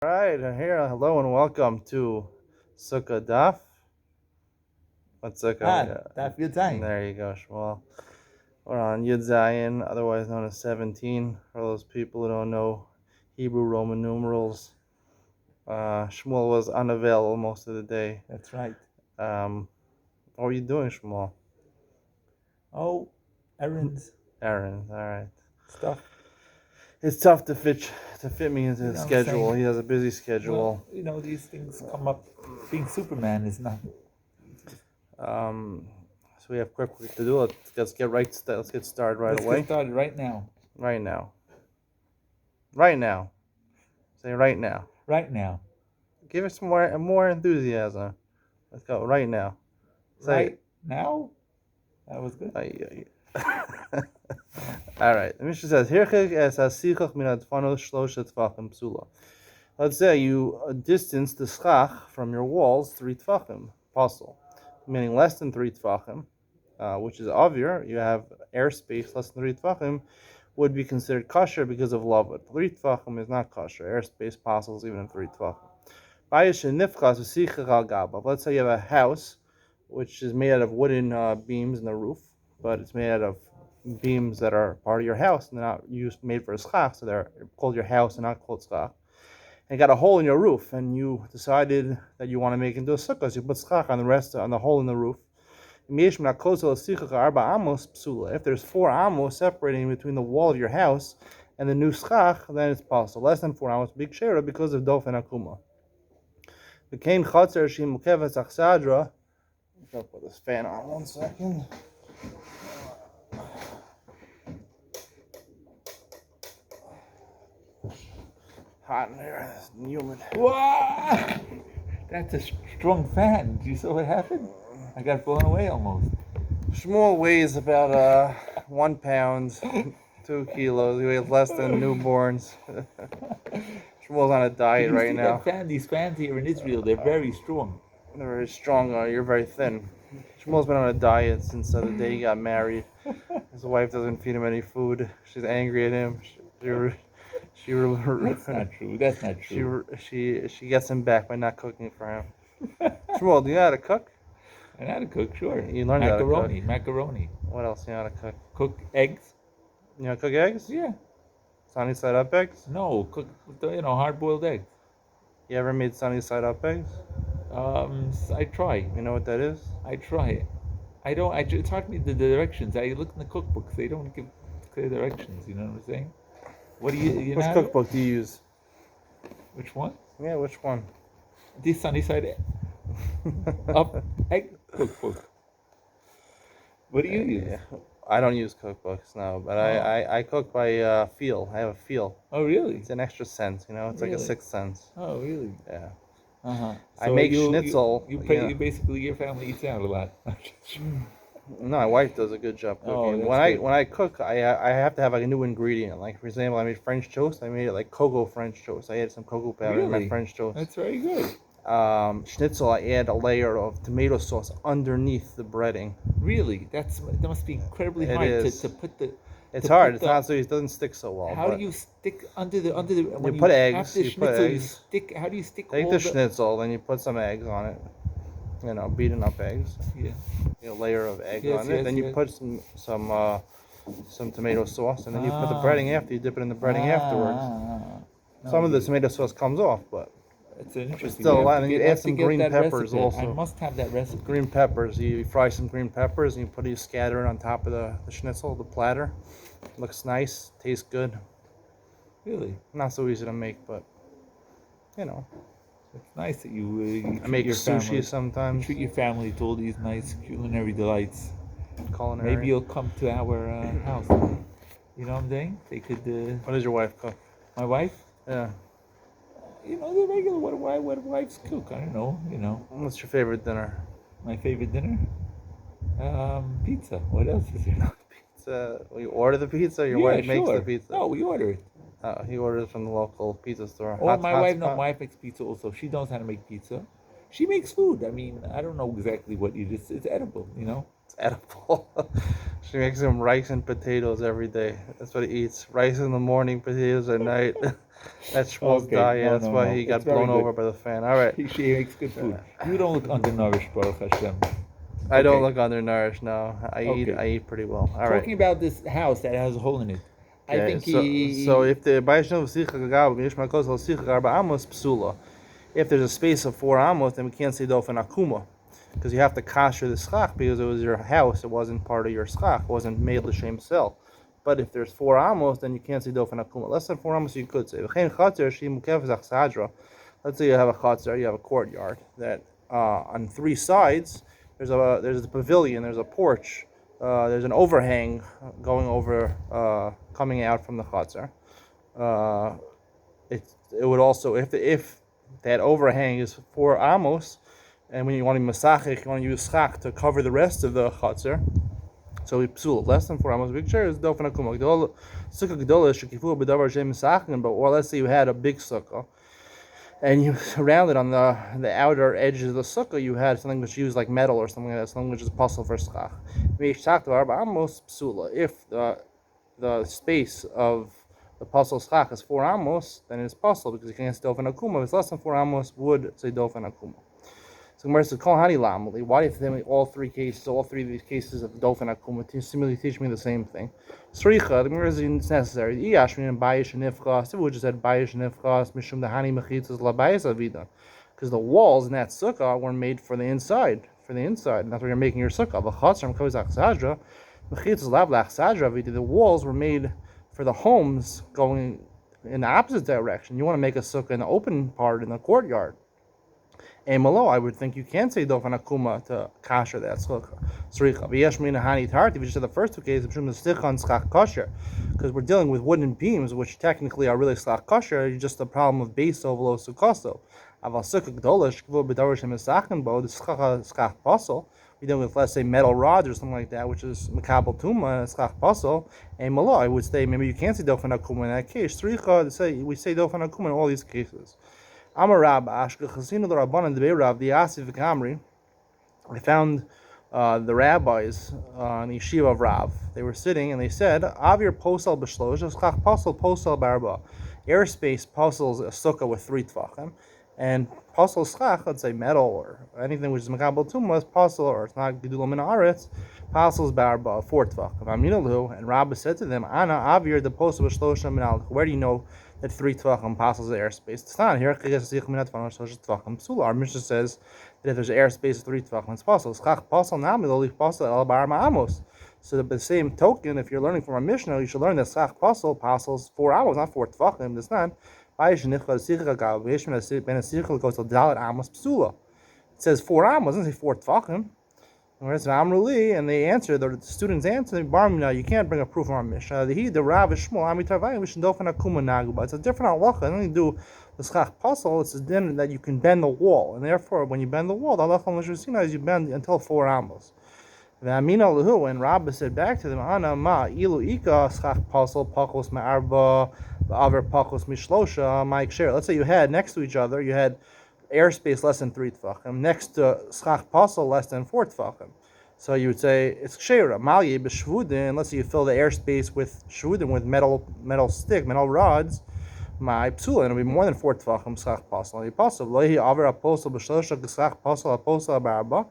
All right, here. Hello and welcome to Succah Daf. What's Sukkah? Daf Yomi. There you go, Shmuel. We're on Yud Zayin, otherwise known as 17. For those people who don't know Hebrew Roman numerals, Shmuel was unavailable most of the day. That's right. What are you doing, Shmuel? Oh, errands. Errands. All right. Stuff. It's tough to fit me into the what I'm schedule. saying? He has a busy schedule. Well, these things come up. Being Superman is not. So we have quick to do. Let's get started right away. Let's get started right now. Right now. Right now. Say right now. Right now. Give us more enthusiasm. Let's go right now. Say Right now. That was good. All right. The Mishnah says, "Hirchik es hasichach min adfanos shloshet tvachim psula." Let's say you distance the schach from your walls 3 tvachim, puzzle, meaning less than 3 tvachim, which is avir. You have airspace less than 3 tvachim, would be considered kosher because of lavud. 3 tvachim is not kosher. Airspace puzzles even in 3 tvachim. Let's say you have a house which is made out of wooden beams in the roof, but it's made out of beams that are part of your house and they're not made for a schach, so they're called your house and not called schach. And you got a hole in your roof, and you decided that you want to make it into a sukkah, so you put schach on the hole in the roof. If there's 4 amos separating between the wall of your house and the new schach, then it's possible. Less than 4 amos, big shera because of dof and akuma. The kain chatzer shim mukeves achsadra. I'll put this fan on 1 second. Hot in here, it's humid. Wow! That's a strong fan. Did you see what happened? I got blown away almost. Shmuel weighs about 1 pound, 2 kilos. He weighs less than newborns. Shmuel's on a diet right now. These fans here in Israel, they're very strong. They're very strong. You're very thin. Shmuel's been on a diet since the day he got married. His wife doesn't feed him any food. She's angry at him. That's not true. That's not true. She gets him back by not cooking for him. Shmuel, do you know how to cook? I know how to cook, sure. You learned how to cook. Macaroni. What else do you know how to cook? Cook eggs. You know how to cook eggs? Yeah. Sunny side up eggs? No, cook hard-boiled eggs. You ever made sunny side up eggs? I try. You know what that is? I try. It's hard for me the directions. I look in the cookbooks. They don't give clear directions. You know what I'm saying? What do you Which cookbook do you use? Which one? Yeah, which one? The sunny side up egg cookbook. What do you use? I don't use cookbooks, no, but I cook by feel. I have a feel. Oh, really? It's an extra sense, It's like a 6th sense. Oh, really? Yeah. So I make schnitzel. You basically, your family eats out a lot. No, my wife does a good job cooking. When I cook, I have to have like a new ingredient. Like for example, I made French toast. I made it like cocoa French toast. I added some cocoa powder in my French toast. That's very good. Schnitzel, I add a layer of tomato sauce underneath the breading. Really? That must be incredibly hard to put the. It's hard. It's not so it doesn't stick so well. How do you stick under the when you put eggs? You put eggs. How do you stick? Take the schnitzel, then you put some eggs on it. Beaten up eggs. Yeah. A layer of egg on it. Then you put some tomato sauce, and then you put the breading after. You dip it in the breading afterwards. Some of the tomato sauce comes off, but it's an interesting. Still a lot. And you add some green peppers also. I must have that recipe. Green peppers. You fry some green peppers, and you scatter it on top of the schnitzel, the platter. Looks nice. Tastes good. Really? Not so easy to make, but It's nice that you I make your sushi family. sometimes. You treat your family to all these nice culinary delights. Culinary. Maybe you'll come to our house. You know what I'm saying? They could. What does your wife cook? My wife? Yeah. The regular what wives cook. I don't know. What's your favorite dinner? My favorite dinner? Pizza. What else is there? Pizza. You order the pizza. Your wife makes the pizza. No, we order it. He orders from the local pizza store. My wife makes pizza also. She knows how to make pizza. She makes food. I mean, I don't know exactly what you just. It's edible, you know. It's edible. She makes him rice and potatoes every day. That's what he eats. Rice in the morning, potatoes at night. That's Shmuel's Okay, diet. no, That's no, why no. he It's got very blown good. over by the fan. All right. She makes good food. You don't look undernourished, Baruch Hashem. I don't Okay, look undernourished now. okay. I eat pretty well. All right. Talking about this house that has a hole in it, I Okay. think So he. if the Baishnav Sicha Gagab Mishma Kosel Sicha Garba Amos Psula, if there's a space of 4 amos, then we can't say Dofen Akuma. Because you have to kasher the schach because it was your house, it wasn't part of your schach, it wasn't made l'shem sell. But if there's 4 amos, then you can't say dofen akuma. Less than 4 amos, you could say. Let's say you have a chatzar, you have a courtyard that on 3 sides there's a pavilion, there's a porch, there's an overhang going over, coming out from the chatzar. It would also, if that overhang is 4 amos, and when you want to masachik, you want to use schach to cover the rest of the chatzar. So we psul less than 4 amos. Big share is dofen akuma. Sukkah gedolah shekifu b'davar shem misachim. But or let's say you had a big sukkah, and you surrounded on the outer edges of the sukkah, you had something which used like metal or something like that, something which is possible for schach. If the space of the pasul schach is 4 amos, then it's possible because you can't say dofen akuma. If it's less than 4 amos, would say dofen akuma. So Gemara says, "Kol hani lamali." Why if all three of these cases of dofen akuma seemingly teach me the same thing? Sricha, the Gemara is necessary. Iyashmin and bayish and nifchas. It would just said bayish and nifchas mishum dahani mechitzas labayis avida, because the walls in that sukkah were made for the inside, and that's where you're making your sukkah. V'chatzar mkovizach sadra mechitzas lavlach sadra avida. The walls were made for the homes going in the opposite direction. You want to make a sukkah in the open part in the courtyard. Malo, I would think you can say dofen akuma to kasher that sukkah. If you just said the first 2 cases, because we're dealing with wooden beams, which technically are really slach kasher, just the problem of base ovelo sukaso. Aval sukkah gdolish kvu b'darish hemisachen bo the schach pasul. We're dealing with, let's say, metal rods or something like that, which is makabel tuma and schach pasul. And malo, I would say maybe you can't say dofen akuma in that case. We say dofen akuma in all these cases. Amar Rab Ashka Chasinu the Rabbanan the Rav the Asif Kamri. I found the rabbis in the yeshiva of Rav. They were sitting and they said, "Avir posel b'shlosh, schach posel barba." Airspace posels a sukkah with 3 tvachim, and posel schach, let's say metal or anything which is makabel tumah, is posel or it's not gedulah min haaretz, posels barba 4 tvachim. Aminalhu, and Rabbi said to them, "Ana avir the posel b'shlosh min al." Where do you know that 3 tvachim passes the airspace? It's not here. Our Mishnah says that if there's airspace of 3 tvachim, it's possible. Schach pasal namiloli pasal el bar ma'amos. So by the same token, if you're learning from our Mishnah, you should learn that schach pasals 4 amos, not 4 tvachim. It's not. It says 4 amos, it doesn't say 4 tvachim. Whereas Amruli, and they answer, the students answer, Barmina, you can't bring a proof from our Mishnah. The Rav is Shmuel, Amitarvayim, we should dofen akuma naguba. It's a different halacha. It doesn't do the schach pasal. It's a din that you can bend the wall, and therefore, when you bend the wall, the halacha on Mishra is you bend until 4 amos. V'amina lahu, and Rabbi said back to them, Ana ma ilu ika schach pasal pakos ma'arba v'aver pakos mishlosha ma'ik share. Let's say you had next to each other, you had airspace less than 3 tvachim, next to schach pasal less than 4 tvachim. So you would say it's kshera malye b'shvudin. Let's say you fill the airspace with shvudin, with metal rods. My psula, and it'll be more than 4 tvachim schach pasal. Lohi aver apostle b'shlosha schach pasal apostle barba.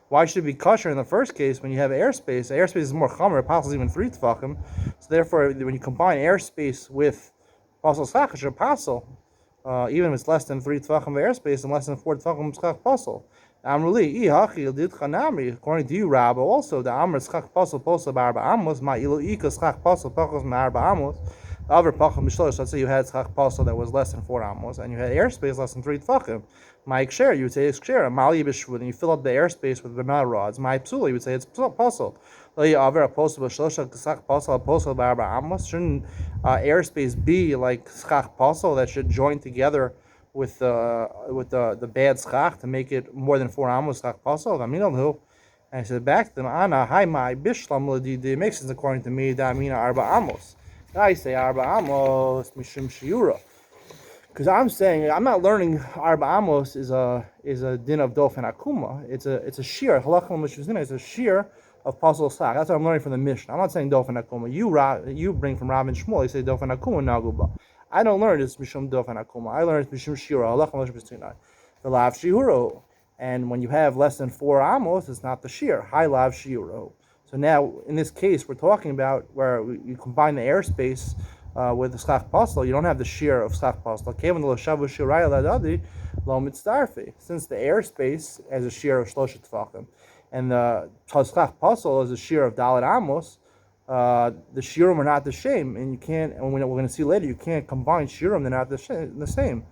Why should it be kosher in the first case when you have airspace? Airspace is more chamer. Pasal is even 3 tvachim. So therefore, when you combine airspace with pasal schach, it's pasal. Even if it's less than 3 tvachim of airspace and less than 4 tvachim schach pasal. Amruli, according to you, Rabbi, also the Amr schach pasal posel barba amos, ma ilu ika schach pasal pakos ma'arba amos, other pachim b'shlosh. Let's say you had schach pasal that was less than 4 amos, and you had airspace less than 3 tvachim. My ikshare, you would say it's kshera. Mali b'shvud, and you fill up the airspace with the metal rods. My psula, you would say it's pasal. Shouldn't airspace be like schach pasal that should join together with the bad schach to make it more than 4 amos schach pasal? And I said back to them, Ana hai my bishlam ladidi. It makes sense according to me. Da amina arba amos. I say arba amos mishum shiura. Because I'm saying I'm not learning Arba Amos is a din of Dof and Akuma. It's a shear. Halachah Mishuzina is a shear of Pasul Sak. That's what I'm learning from the Mishnah. I'm not saying Dof and Akuma. You bring from Rav and Shmuel. You say Dof and Akuma Naguba. I don't learn this Mishum Dof and Akuma. I learn it's Mishum Shira. Halachah Mishuzina. The Lav Shiuru. And when you have less than 4 Amos, it's not the shear. High Lav Shiuru. So now in this case, we're talking about where you combine the airspace with the Succah Pasal, you don't have the shear of Succah Pasal. Since the airspace has a shear of Shloshet Tfachim, and the Succah Pasal is a shear of Dalet Amos, the shiurim are not the same, and you can't. And we're going to see later, you can't combine shiurim; they're not the same.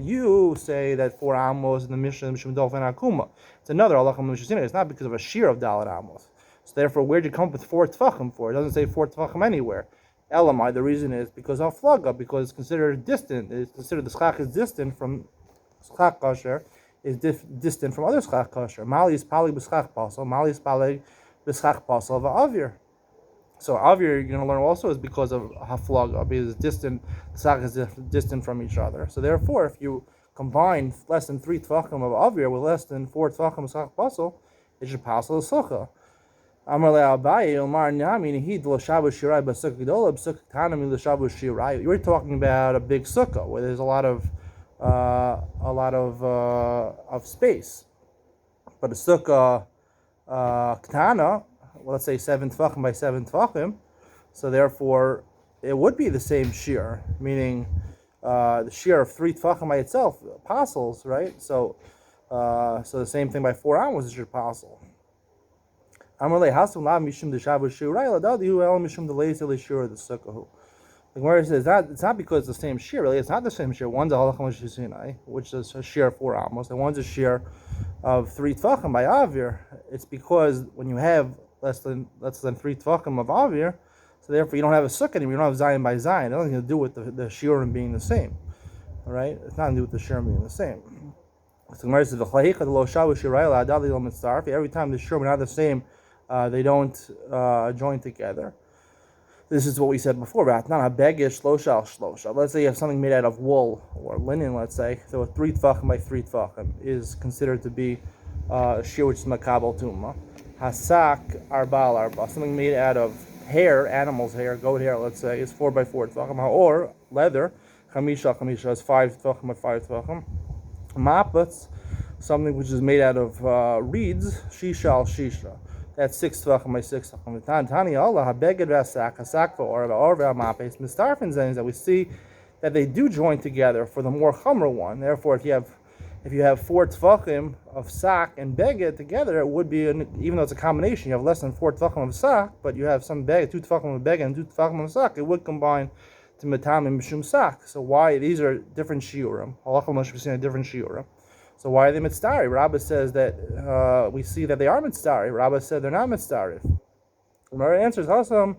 You say that 4 Amos in the Mishnah Mishum Dof and Akuma. It's another halacha Mishusina. It's not because of a shear of Dalet Amos. So therefore, where'd you come up with 4 tefachim for? It doesn't say 4 tefachim anywhere. Elamai, the reason is because of flaga, because it's considered distant. It's considered the schach is distant from schach kasher, is distant from other schach kasher. Mali is pali b'schach pasal, mali is pali b'schach pasal of avir. So avir you're going to learn also is because of haflaga, because it's distant. The schach is distant from each other. So therefore, if you combine less than 3 tefachim of avir with less than 4 tefachim of schach pasal, it should pasal the sukkah. Amar le'abaye Omar Nami Nihid l'shavu shirai b'sukkah gedola b'sukkah tanami l'shavu shirai. You're talking about a big sukkah where there's a lot of space, but a sukkah ketana, well, let's say 7 tefachim by 7 tefachim, so therefore it would be the same shear, meaning the shear of 3 tefachim by itself, apostles, right? So the same thing by 4 amos is your apostle. Amarle Hasul Lav Mishum Deshavu Shirai Ladadi Hu El Mishum Delezi Lishur the Sukkah. The Gemara says that it's not because it's the same shear, really. It's not the same shear. One's a halacha Mishusina, which is a shear of 4 amos, and one's a shear of 3 tefachim by avir. It's because when you have less than 3 tefachim of avir, so therefore you don't have a sukkah anymore. You don't have zayin by zayin. It has nothing to do with the shiurim being the same. All right, it's nothing to do with the shiurim being the same. So the Gemara says every time the shiurim are not the same, they don't join together. This is what we said before. Let's say you have something made out of wool or linen, let's say. So 3 tefachim by 3 tefachim is considered to be a shear which is makabel tuma. Hasak arbal arba. Something made out of hair, animal's hair, goat hair, let's say, is 4 by 4 tefachim. Or leather, chamisha is 5 tefachim by 5 tefachim. Mapats, something which is made out of reeds, shisha. That's 6 tefachim by 6 tefachim. Tani Allah habeged v'asak hasak v'or v'amapes mistarfin zayin, that we see that they do join together for the more chomer one. Therefore, if you have 4 tefachim of sak and beged together, it would be even though it's a combination. You have less than 4 tefachim of sak, but you have some beged, 2 tefachim of beged and 2 tefachim of sak. It would combine to metam and mishum sak. So why these are different shiurim? Halachah must be seen a different shiurim. So why are they mitzari? Rabbah says that we see that they are mitzari. Rabbah said they're not mitzari. Our answer is Hasam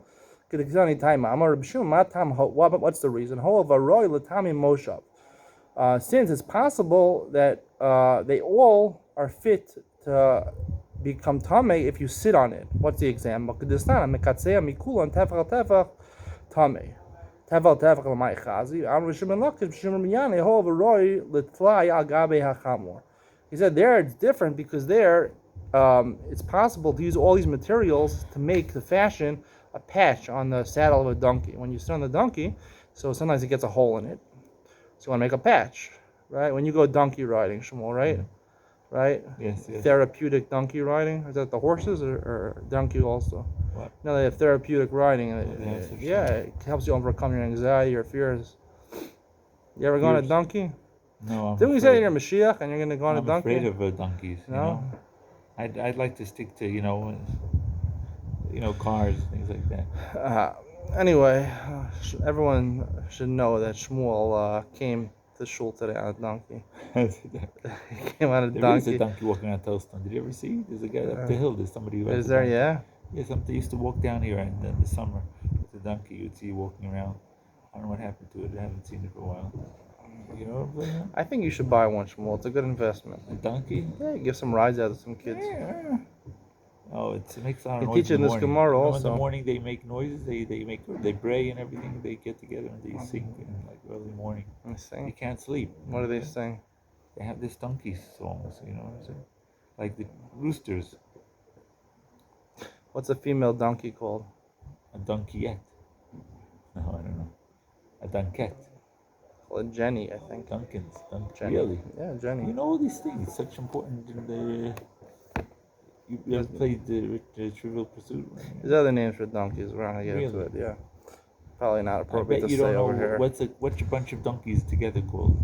Kedikzani Taima. Amar B'Shum Matam. What's the reason? Ho Varoy Latami Moshav. Since it's possible that they all are fit to become tamei if you sit on it. What's the example? Kedistana Mekatzea Mikula and Tefach Tefach Tamei. Tevel tefach l'may chazi. Amr Shimon Lakish Shimon Miyane Ho Varoy Litlai Agabe Hachamor. He said there it's different because there it's possible to use all these materials to make the fashion a patch on the saddle of a donkey. When you sit on the donkey, so sometimes it gets a hole in it. So you want to make a patch, right? When you go donkey riding, Shmuel, right? Right? Yes. Therapeutic donkey riding. Is that the horses or donkey also? What? No, they have therapeutic riding. It helps you overcome your anxiety or fears. You ever gone on a donkey? No, Didn't we say you're Mashiach and you're going to go on a donkey? I'm afraid of donkeys. No? I'd like to stick to cars, things like that. Anyway, everyone should know that Shmuel came to shul today on a donkey. He came on a donkey. There is a donkey walking on Toastone. Did you ever see? There's a guy up the hill. There's somebody who has Is there? Yeah. Yeah, somebody used to walk down here, and in the summer with the donkey, you'd see walking around. I don't know what happened to it. I haven't seen it for a while. You know what I'm saying? I think you should buy one, Shmuel. It's a good investment. A donkey? Yeah, give some rides out to some kids. Yeah. Oh, it makes a lot of You noise teach in it the in this morning. Gemara In the also. morning they make noises. They bray and everything. They get together and they sing in like early morning. I They sing. can't sleep. What do they sing? They have this donkey songs. You know what I'm saying? Like the roosters. What's a female donkey called? A donkeyette. No, I don't know. A donkette. Called Jenny, I think. Dunkins. Jenny. Really? Yeah, Jenny. You know all these things. Such important in the. You ever played the Trivial Pursuit? There's other names for donkeys. We're not gonna get into Really? it. Yeah, probably not I appropriate bet to you don't say know over here. what's a bunch of donkeys together called.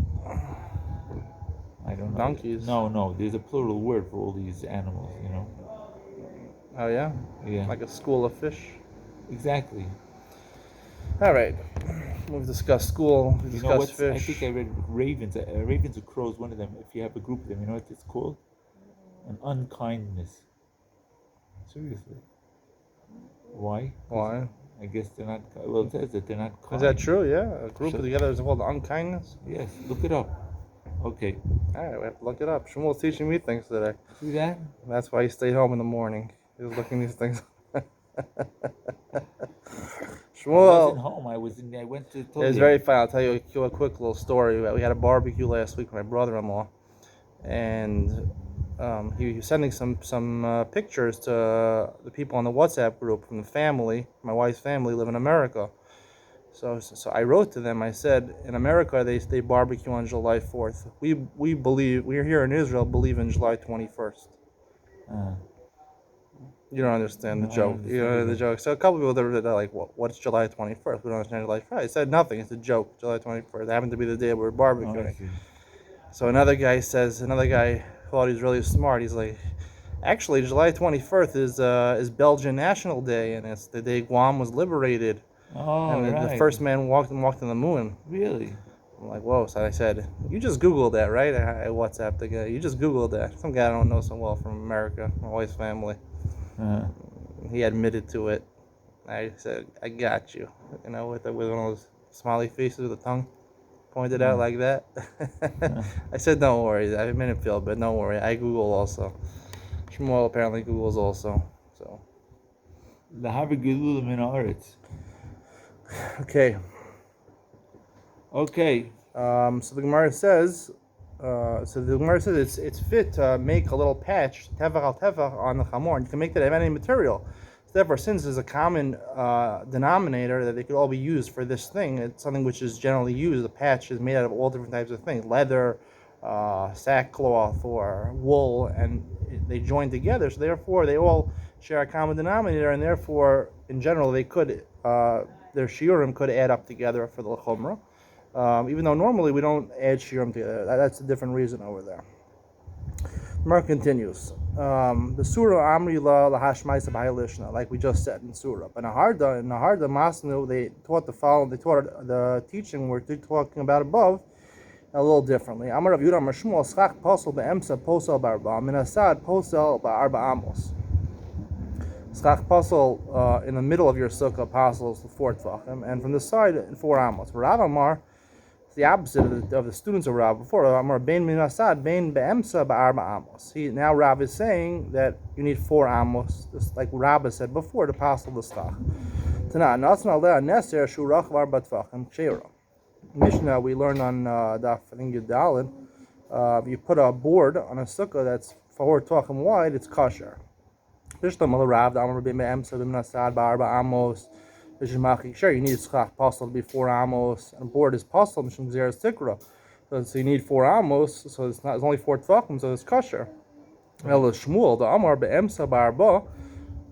I don't know. Donkeys. No. There's a plural word for all these animals. You know. Oh yeah, Yeah. like a school of fish. Exactly. All right, we've discussed school. We've You know discussed what's? I fish. think I read ravens. Ravens or crows. One of them. If you have a group of them, you know what it's called? An unkindness. Seriously. Why? 'Cause Why? I guess they're not. Well, it says that they're not kind. Is that true? Yeah, a group So- together is called unkindness. Yes. Look it up. Okay. All right, we have to look it up. Shmuel's teaching me things today. See that? That's why he stayed home in the morning. He was looking these things. I Shmuel. wasn't home. I went to. It was very fun. I'll tell you a quick little story. We had a barbecue last week with my brother-in-law, and he was sending some pictures to the people on the WhatsApp group from the family. My wife's family live in America, so I wrote to them. I said, in America they barbecue on July 4th. We're here in Israel believe in July 21st. You don't understand the No, I joke. don't You don't understand know the joke. So a couple people they're like, what's July 21st? We don't understand July 1st. I said nothing. It's a joke. July 21st. It happened to be the day we were Oh, I barbecuing. see. So another guy thought he was really smart. He's like, actually, July 21st is Belgian National Day, and it's the day Guam was liberated, Oh, and right. the first man walked on the moon. Really? I'm like, whoa. So I said, you just Googled that, right? I WhatsApped the guy. You just Googled that. Some guy I don't know so well from America, my wife's family. He admitted to it. I said, I got you. You know, with one of those smiley faces with a tongue pointed out like that. I said, don't worry. I made him feel, but don't worry. I Google also. Shmuel apparently Googles also. So Lahavi Gilul min Haaretz. okay. Okay. So the Gemara says. It's fit to make a little patch tevach al tevach on the chamor. And you can make that out of any material. So therefore, since there's a common denominator that they could all be used for this thing, it's something which is generally used. The patch is made out of all different types of things: leather, sackcloth, or wool, and they join together. So therefore, they all share a common denominator, and therefore, in general, they could their shiurim could add up together for the chumrah. Even though normally we don't add shiurim together. That's a different reason over there. Mark continues. The surah Amri la lahashmaisa b'haylishna, like we just said in surah. But in Naharda Masnu, they taught the teaching we're talking about above a little differently. Amar Rav Yudah Shmuel schach posel be'emsa posel barba min asad posel ba'arba amos. Schach posel in the middle of your sukkah apostles 4 tvachim, and from the side 4 amos. Rav Amar, the opposite of the students of Rav before. Amar bein min asad bein be'emsa ba'arba amos. Now Rav is saying that you need 4 amos, just like Rav said before, to passel the stach. Tana natzna aleh neser shurach var batvachim ksheira. Mishnah we learned on Daf Yomi. You put a board on a sukkah that's 4 tvachim wide, it's kosher. Bishlam al Rav Amar bein be'emsa bein asad ba'arba amos. Sure, you need schach pasal to be 4 amos, and a board is pasal mishum gzeres tikra. So you need 4 amos, so it's only 4 tvachim, so it's kosher. El Shmuel the Amar be'emsa ba'arba.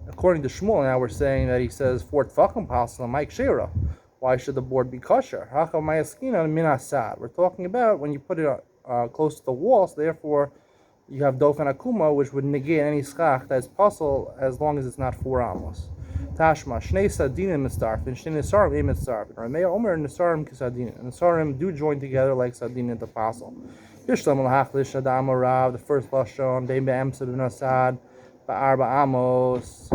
According to Shmuel, now we're saying that he says 4 tvachim pasal Mike Shira. Why should the board be kosher? Hachal mayaskina min asad. We're talking about when you put it close to the wall, so therefore you have dofen akuma, which would negate any schach that's pasal as long as it's not 4 amos. Tashma, Shnei Sadinim Mistarfin, Shnei Nisarim Ein Mistarfin. Ramei Omer Nisarim Kisadinim. Nisarim do join together like Sadinim at the apostle. Yishlam al Hachlish Adam Rav, the first Lashon, Bein Be'emsa bin Asad, Ba'arba Amos.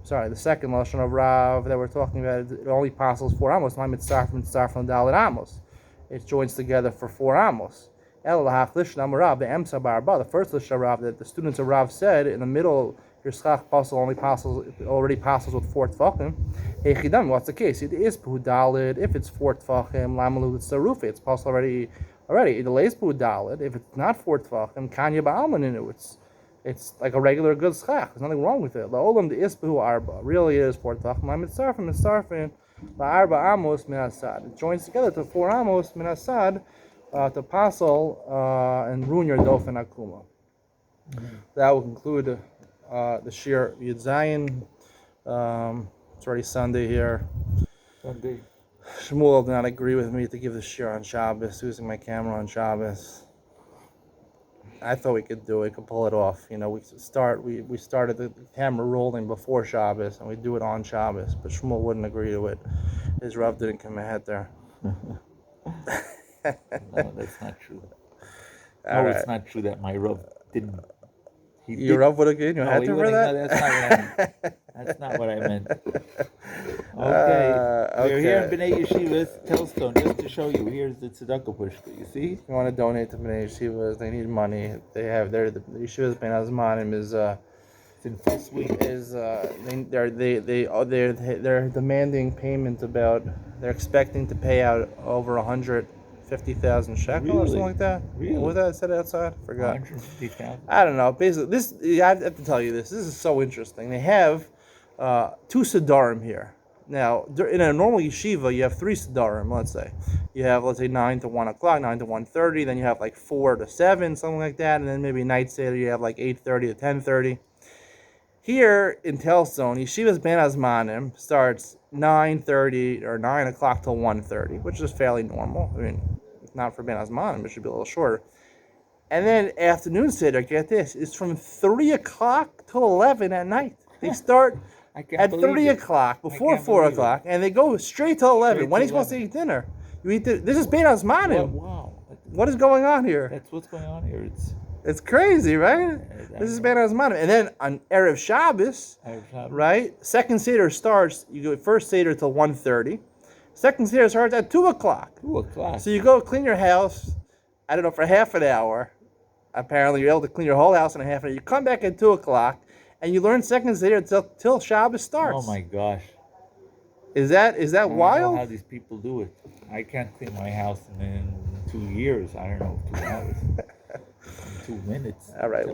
Sorry, the second Lashon of Rav that we're talking about, it only apostles 4 Amos, not Mitzarfin, Dalit Amos. It joins together for 4 Amos. El Hachlish Adam Rav, Be'emsa Ba'arba, the first Lashon of Rav that the students of Rav said in the middle, your schach already passes with 4 tefachim. Hey chidam, what's the case? It is dalid. If it's 4 tefachim, lamalu tzarufe. It's possible already. It delays dalid. If it's not 4 tefachim, kanya ba'alman in it. It's like a regular good schach. There's nothing wrong with it. The olam the isbu arba really is 4 tefachim. Mitzarfin la'arba amos min asad. It joins together to 4 amos min asad to passel and ruin your dofen akuma. That will conclude the Shir Yud Zayin. It's already Sunday here. Sunday. Shmuel did not agree with me to give the Shir on Shabbos, using my camera on Shabbos. I thought we could do it, could pull it off. You know, we started the camera rolling before Shabbos, and we do it on Shabbos. But Shmuel wouldn't agree to it. His Rav didn't come ahead there. No, that's not true. It's not true that my Rav didn't. Your Rav would agree? You had to for that? No, that's not what I meant. That's not what I meant. Okay. We're here in B'nai Yeshivas, Telstone, just to show you. Here's the tzedakah pushka. You see? You want to donate to B'nai Yeshivas? They need money. They have the Yeshivas Ben Azmanim is it's in full swing. They're demanding payment they're expecting to pay out over 150,000 shekel or something like that. Really? What was that said outside? I forgot. 150,000. I don't know. Basically, I have to tell you this. This is so interesting. They have 2 Siddharim here. Now, in a normal yeshiva, you have 3 Siddharim, let's say. You have, let's say, 9 to 1 o'clock, 9 to 1:30. Then you have like 4 to 7, something like that. And then maybe night Seder, you have like 8:30 to 10:30. Here in Telstone, Yeshiva's Ben Azmanim starts 9:30 or 9 o'clock till 1:30, which is fairly normal. I mean, not for Ben Azmanim, it should be a little shorter. And then afternoon Seder, get this, it's from 3 o'clock till 11 at night. They start at 3 o'clock, before 4 o'clock, and they go straight till 11. When are you supposed to eat dinner? This is Ben Azmanim. Wow. What is going on here? That's what's going on here. It's crazy, right? This is Ben Azmanim. And then on Erev Shabbos, right? Second Seder starts, you go first Seder till 1:30. Second Seder starts at 2 o'clock. 2 o'clock. So you go clean your house, I don't know, for half an hour. Apparently you're able to clean your whole house in a half an hour. You come back at 2 o'clock, and you learn second Seder till Shabbos starts. Oh my gosh. Is that I don't wild? know how these people do it. I can't clean my house in 2 years. I don't know, 2 hours. 2 minutes. All right.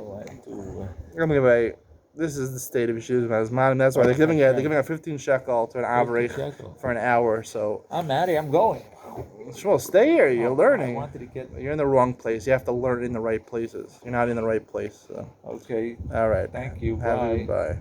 Anyway, this is the state of Yeshivas Ben Azmanim. That's why they're giving a 15 shekel to an average for an hour. So I'm out of here. I'm going. Well, stay here. You're learning. I wanted to get. You're in the wrong place. You have to learn in the right places. You're not in the right place. So. Okay. All right. Thank you. Bye.